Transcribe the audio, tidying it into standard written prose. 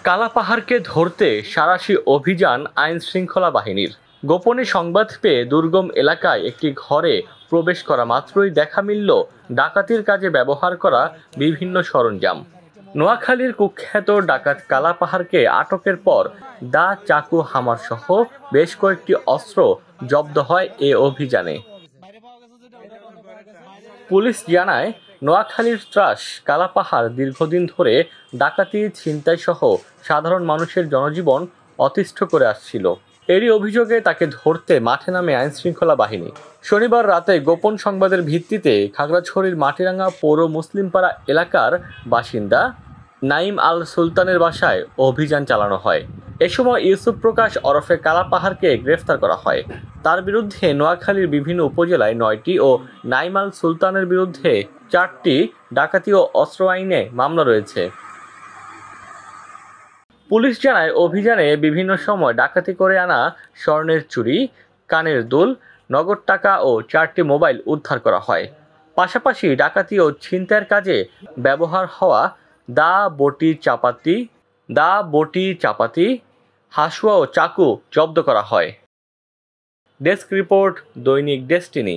কালাপাহাড়কে ধরতে সাঁড়াশি অভিযান আইনশৃঙ্খলা বাহিনীর। গোপনে সংবাদ পেয়ে দুর্গম এলাকায় একটি ঘরে প্রবেশ করা মাত্রই দেখা মিলল ডাকাতির কাজে ব্যবহার করা বিভিন্ন সরঞ্জাম। নোয়াখালীর কুখ্যাত ডাকাত কালাপাহাড়কে আটকের পর দা, চাকু, হামার সহ বেশ কয়েকটি অস্ত্র জব্দ হয় এ অভিযানে। পুলিশ জানায়, নোয়াখালীর ত্রাস কালাপাহাড় দীর্ঘদিন ধরে ডাকাতি, ছিনতাই সহ সাধারণ মানুষের জনজীবন অতিষ্ঠ করে আসছিল। এরই অভিযোগে তাকে ধরতে মাঠে নামে আইনশৃঙ্খলা বাহিনী। শনিবার রাতে গোপন সংবাদের ভিত্তিতে খাগড়াছড়ির মাটিরাঙ্গা পৌর মুসলিমপাড়া এলাকার বাসিন্দা নাঈম আল সুলতানের বাসায় অভিযান চালানো হয়। এ সময় ইউসুফ প্রকাশ ওরফে কালাপাহাড়কে গ্রেফতার করা হয়। তার বিরুদ্ধে নোয়াখালীর বিভিন্ন উপজেলায় ৯টি ও নাঈম আল সুলতানের বিরুদ্ধে ৪টি ডাকাতি ও অস্ত্র আইনে মামলা রয়েছে। পুলিশ জানায়, অভিযানে বিভিন্ন সময় ডাকাতি করে আনা স্বর্ণের চুড়ি, কানের দুল, নগদ টাকা ও ৪টি মোবাইল উদ্ধার করা হয়। পাশাপাশি ডাকাতি ও ছিনতাইয়ের কাজে ব্যবহার হওয়া দা, বটি, চাপাতি, হাসুয়া ও চাকু জব্দ করা হয়। ডেস্ক রিপোর্ট, দৈনিক ডেস্টিনি।